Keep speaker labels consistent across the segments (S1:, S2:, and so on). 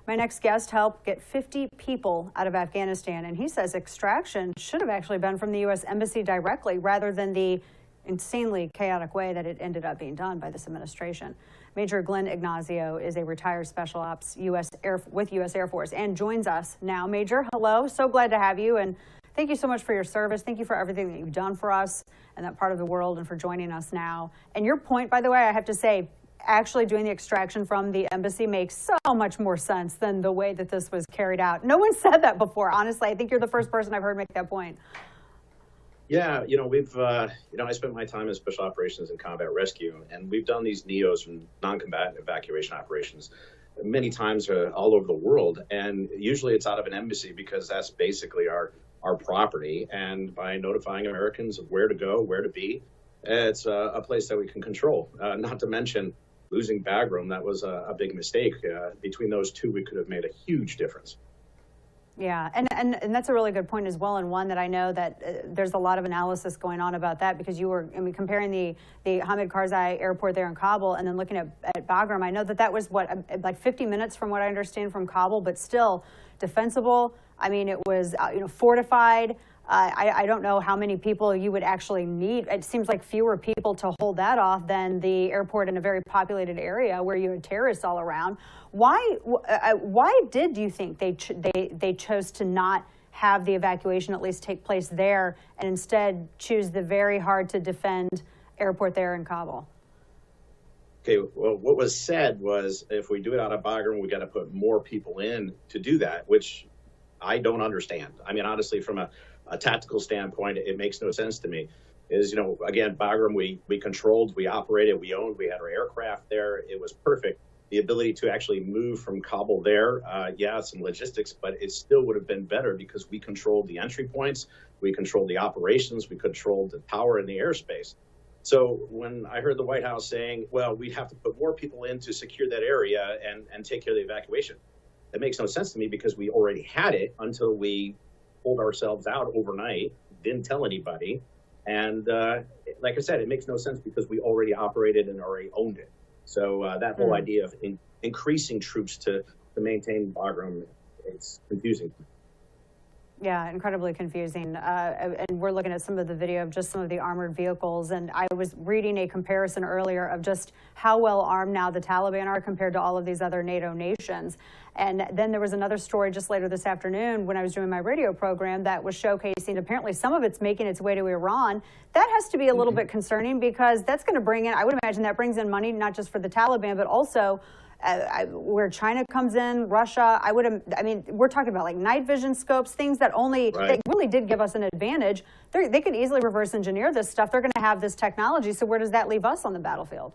S1: My next guest helped get 50 people out of Afghanistan, and he says extraction should have actually been from the U.S. Embassy directly rather than the insanely chaotic way that it ended up being done by this administration. Major Glenn Ignazio is a retired Special Ops with U.S. Air Force and joins us now. Major, hello. So glad to have you, and thank you so much for your service. Thank you for everything that you've done for us and that part of the world and for joining us now. And your point, by the way, I have to say, actually doing the extraction from the embassy makes so much more sense than the way that this was carried out. No one said that before, honestly. I think you're the first person I've heard make that point.
S2: Yeah, I spent my time in special operations and combat rescue, and we've done these NEOs and non-combatant evacuation operations many times all over the world. And usually it's out of an embassy because that's basically our property. And by notifying Americans of where to go, where to be, it's a place that we can control. Not to mention, losing Bagram, that was a big mistake. Between those two, we could have made a huge difference.
S1: Yeah, and that's a really good point as well, and one that I know that there's a lot of analysis going on about that, because you were, comparing the Hamid Karzai airport there in Kabul and then looking at Bagram. I know that was, like 50 minutes from what I understand from Kabul, but still defensible. I mean, it was, fortified. I don't know how many people you would actually need. It seems like fewer people to hold that off than the airport in a very populated area where you had terrorists all around. Why do you think they chose to not have the evacuation at least take place there and instead choose the very hard to defend airport there in Kabul?
S2: Okay, well, what was said was if we do it out of Bagram, we got to put more people in to do that, which I don't understand. I mean, honestly, from a tactical standpoint, it makes no sense to me. Again, Bagram, we controlled, we operated, we owned, we had our aircraft there. It was perfect. The ability to actually move from Kabul there, some logistics, but it still would have been better because we controlled the entry points, we controlled the operations, we controlled the power and the airspace. So when I heard the White House saying, well, we'd have to put more people in to secure that area and take care of the evacuation, that makes no sense to me because we already had it until we pulled ourselves out overnight, didn't tell anybody. And like I said, it makes no sense because we already operated and already owned it. So that whole idea of increasing troops to maintain Bagram, it's confusing.
S1: Yeah, incredibly confusing. And we're looking at some of the video of just some of the armored vehicles. And I was reading a comparison earlier of just how well armed now the Taliban are compared to all of these other NATO nations. And then there was another story just later this afternoon when I was doing my radio program that was showcasing apparently some of it's making its way to Iran. That has to be a little bit concerning because that's going to bring in, I would imagine that brings in money not just for the Taliban, but also where China comes in, Russia. We're talking about like night vision scopes, things that that really did give us an advantage. They could easily reverse engineer this stuff. They're going to have this technology. So where does that leave us on the battlefield?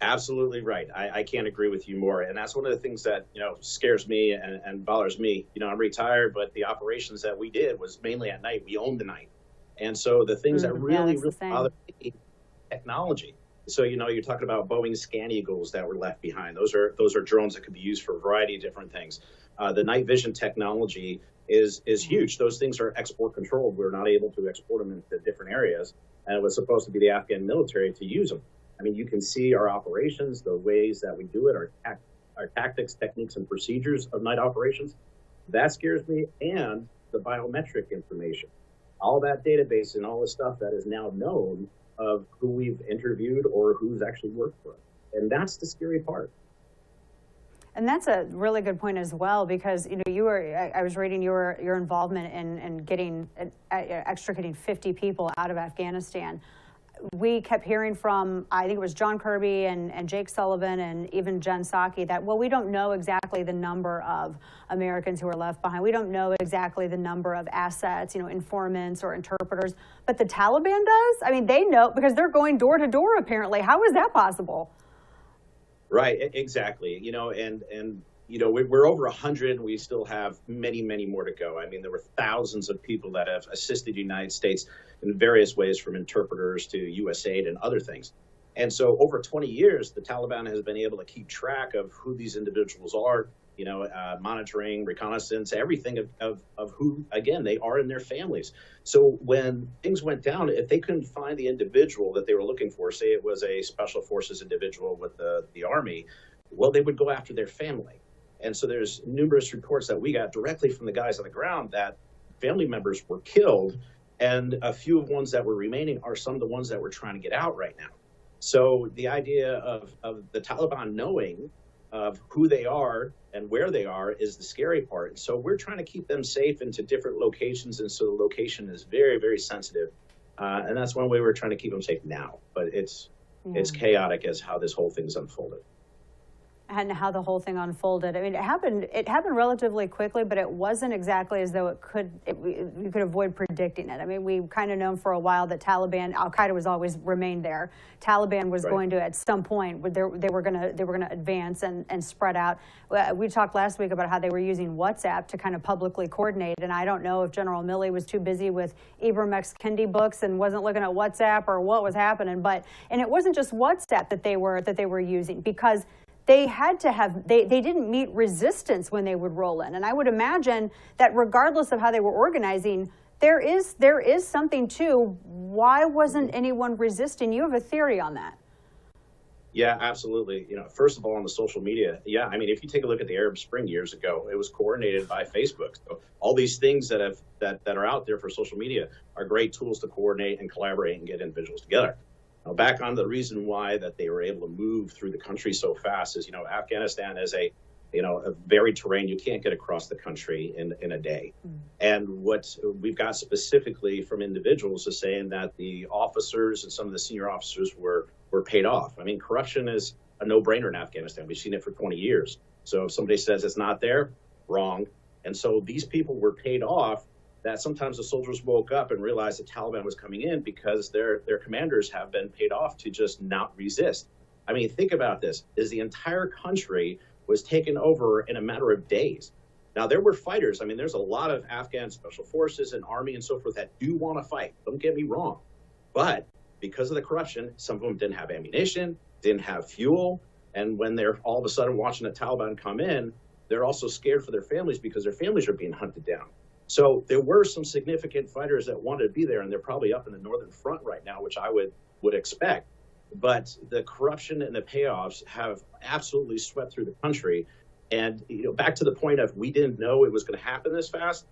S2: Absolutely right. I can't agree with you more. And that's one of the things that, scares me and bothers me. I'm retired, but the operations that we did was mainly at night. We owned the night. And so the things that really bother me, technology. So, you're talking about Boeing Scan Eagles that were left behind. Those are drones that could be used for a variety of different things. The night vision technology is huge. Those things are export controlled. We're not able to export them into different areas. And it was supposed to be the Afghan military to use them. I mean, you can see our operations, the ways that we do it, our tactics, techniques, and procedures of night operations. That scares me, and the biometric information. All that database and all the stuff that is now known of who we've interviewed or who's actually worked for us. And that's the scary part.
S1: And that's a really good point as well, because I was reading your involvement in extricating 50 people out of Afghanistan. We kept hearing from, I think it was John Kirby and Jake Sullivan and even Jen Psaki that, well, we don't know exactly the number of Americans who are left behind. We don't know exactly the number of assets, informants or interpreters, but the Taliban does? I mean, they know because they're going door to door, apparently. How is that possible?
S2: Right, exactly. We're over 100. We still have many, many more to go. I mean, there were thousands of people that have assisted the United States in various ways, from interpreters to USAID and other things. And so over 20 years, the Taliban has been able to keep track of who these individuals are, monitoring, reconnaissance, everything of who, again, they are in their families. So when things went down, if they couldn't find the individual that they were looking for, say it was a special forces individual with the Army, well, they would go after their family. And so there's numerous reports that we got directly from the guys on the ground that family members were killed, and a few of ones that were remaining are some of the ones that we're trying to get out right now. So the idea of the Taliban knowing of who they are and where they are is the scary part. And so we're trying to keep them safe into different locations, and so the location is very, very sensitive. And that's one way we're trying to keep them safe now. But it's chaotic as how this whole thing's unfolded.
S1: And how the whole thing unfolded. I mean, it happened relatively quickly, but it wasn't exactly as though we could avoid predicting it. I mean, we've kind of known for a while that Taliban, Al-Qaeda was always remained there. Taliban was going to, at some point, they were going to advance and spread out. We talked last week about how they were using WhatsApp to kind of publicly coordinate, and I don't know if General Milley was too busy with Ibram X. Kendi books and wasn't looking at WhatsApp or what was happening. And it wasn't just WhatsApp that they were using, because they had to have, they didn't meet resistance when they would roll in. And I would imagine that regardless of how they were organizing, there is something to why wasn't anyone resisting? You have a theory on that.
S2: Yeah, absolutely. First of all, on the social media, I mean, if you take a look at the Arab Spring years ago, it was coordinated by Facebook. So all these things that are out there for social media are great tools to coordinate and collaborate and get individuals together. Now, back on the reason why that they were able to move through the country so fast is, Afghanistan is a very terrain. You can't get across the country in a day. And what we've got specifically from individuals is saying that the officers and some of the senior officers were paid off. I mean, corruption is a no-brainer in Afghanistan. We've seen it for 20 years. So if somebody says it's not there, wrong. And so these people were paid off, that sometimes the soldiers woke up and realized the Taliban was coming in because their commanders have been paid off to just not resist. I mean, think about this, is the entire country was taken over in a matter of days. Now, there were fighters. I mean, there's a lot of Afghan special forces and army and so forth that do want to fight. Don't get me wrong. But because of the corruption, some of them didn't have ammunition, didn't have fuel. And when they're all of a sudden watching the Taliban come in, they're also scared for their families because their families are being hunted down. So there were some significant fighters that wanted to be there, and they're probably up in the northern front right now, which I would expect. But the corruption and the payoffs have absolutely swept through the country. And back to the point of we didn't know it was going to happen this fast.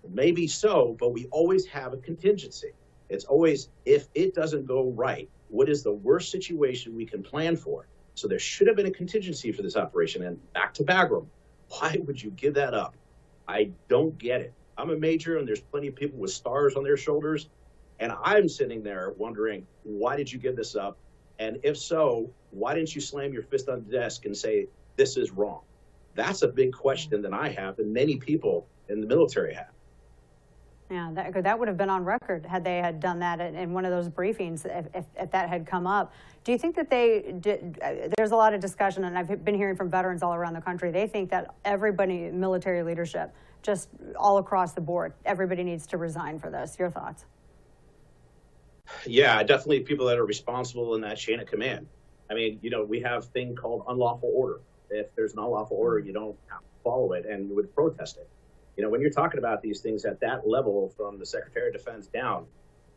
S2: Maybe so, but we always have a contingency. It's always, if it doesn't go right, what is the worst situation we can plan for? So there should have been a contingency for this operation. And back to Bagram, why would you give that up? I don't get it. I'm a major, and there's plenty of people with stars on their shoulders. And I'm sitting there wondering, why did you give this up? And if so, why didn't you slam your fist on the desk and say, this is wrong? That's a big question that I have, and many people in the military have.
S1: Yeah, that would have been on record had they had done that in one of those briefings, if that had come up. Do you think that they did? There's a lot of discussion, and I've been hearing from veterans all around the country. They think that everybody, military leadership, just all across the board, everybody needs to resign for this. Your thoughts?
S2: Yeah, definitely people that are responsible in that chain of command. I mean, we have a thing called unlawful order. If there's an unlawful order, you don't have to follow it, and you would protest it. When you're talking about these things at that level from the Secretary of Defense down,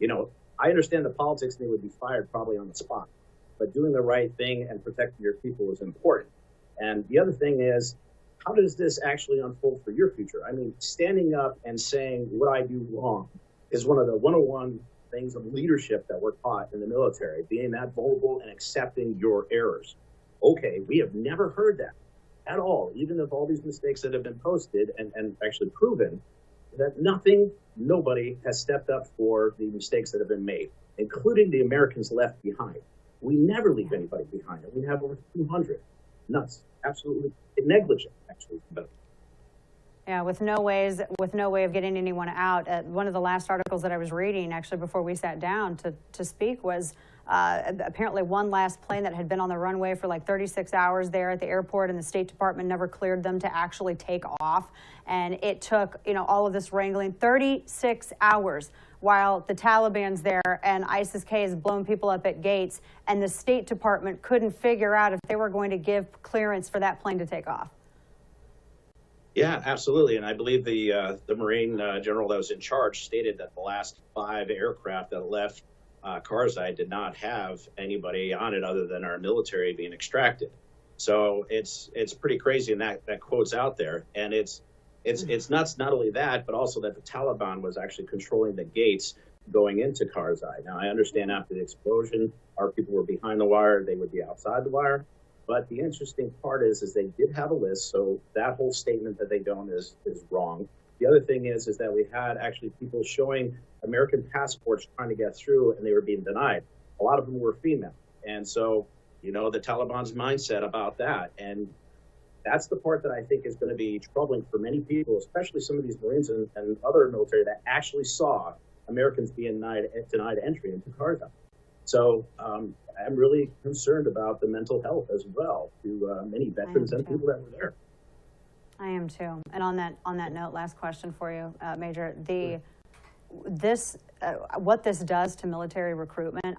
S2: I understand the politics, and they would be fired probably on the spot. But doing the right thing and protecting your people is important. And the other thing is, how does this actually unfold for your future? I mean, standing up and saying what I do wrong is one of the 101 things of leadership that we're taught in the military, being that vulnerable and accepting your errors. Okay, we have never heard that at all, even of all these mistakes that have been posted and actually proven that nobody has stepped up for the mistakes that have been made, including the Americans left behind. We never leave anybody behind. We have over 200. Nuts. Absolutely negligent, actually.
S1: Yeah, with no way of getting anyone out. One of the last articles that I was reading, actually, before we sat down to speak, was apparently one last plane that had been on the runway for like 36 hours there at the airport, and the State Department never cleared them to actually take off. And it took, all of this wrangling, 36 hours while the Taliban's there and ISIS-K has blown people up at gates, and the State Department couldn't figure out if they were going to give clearance for that plane to take off.
S2: Yeah, absolutely. And I believe the Marine general that was in charge stated that the last 5 aircraft that left Karzai did not have anybody on it other than our military being extracted. So it's pretty crazy, and that quote's out there. And it's nuts. Not only that, but also that the Taliban was actually controlling the gates going into Karzai. Now I understand after the explosion, our people were behind the wire; they would be outside the wire. But the interesting part is they did have a list, so that whole statement that they don't is wrong. The other thing is that we had actually people showing American passports trying to get through, and they were being denied. A lot of them were female, and so the Taliban's mindset about that, and that's the part that I think is going to be troubling for many people, especially some of these Marines and other military that actually saw Americans being denied entry into Karzai. So I'm really concerned about the mental health as well to many veterans and people that were there.
S1: I am too. And on that note, last question for you, Major. What this does to military recruitment,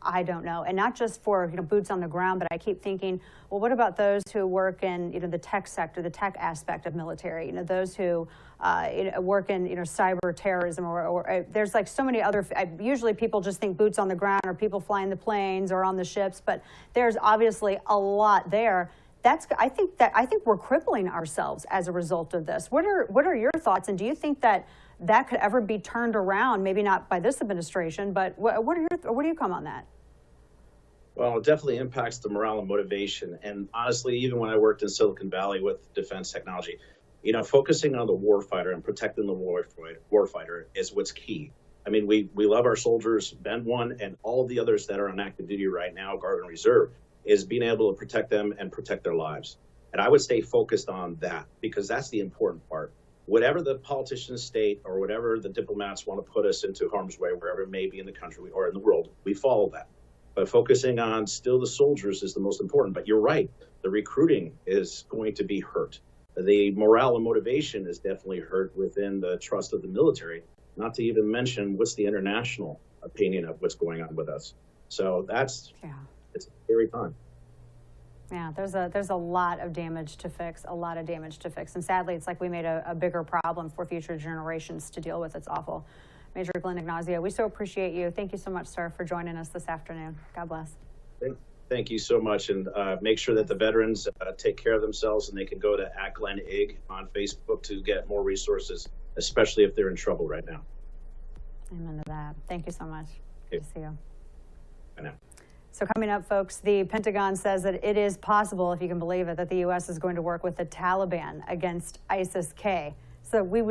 S1: I don't know, and not just for boots on the ground, but I keep thinking, well, what about those who work in the tech sector, the tech aspect of military? Those who work in cyber terrorism, or there's like so many other. Usually, people just think boots on the ground, or people flying the planes or on the ships, but there's obviously a lot there. I think we're crippling ourselves as a result of this. What are your thoughts, and do you think that could ever be turned around? Maybe not by this administration, but what do you come on that?
S2: Well, it definitely impacts the morale and motivation. And honestly, even when I worked in Silicon Valley with defense technology, focusing on the warfighter and protecting the warfighter is what's key. I mean, we love our soldiers, Ben 1, and all of the others that are on active duty right now, Guard and Reserve, is being able to protect them and protect their lives. And I would stay focused on that, because that's the important part. Whatever the politicians state or whatever the diplomats want to put us into harm's way, wherever it may be in the country or in the world, we follow that. But focusing on still the soldiers is the most important. But you're right, the recruiting is going to be hurt. The morale and motivation is definitely hurt within the trust of the military, not to even mention what's the international opinion of what's going on with us. So it's a scary time.
S1: Yeah, there's a lot of damage to fix, and sadly, it's like we made a bigger problem for future generations to deal with. It's awful. Major Glenn Ignazio, we so appreciate you. Thank you so much, sir, for joining us this afternoon. God bless.
S2: Thank you so much, and make sure that the veterans take care of themselves, and they can go to @GlennIg on Facebook to get more resources, especially if they're in trouble right now.
S1: Amen to that. Thank you so much. Good to see you.
S2: Bye now.
S1: So coming up, folks, the Pentagon says that it is possible, if you can believe it, that the U.S. is going to work with the Taliban against ISIS-K. So we would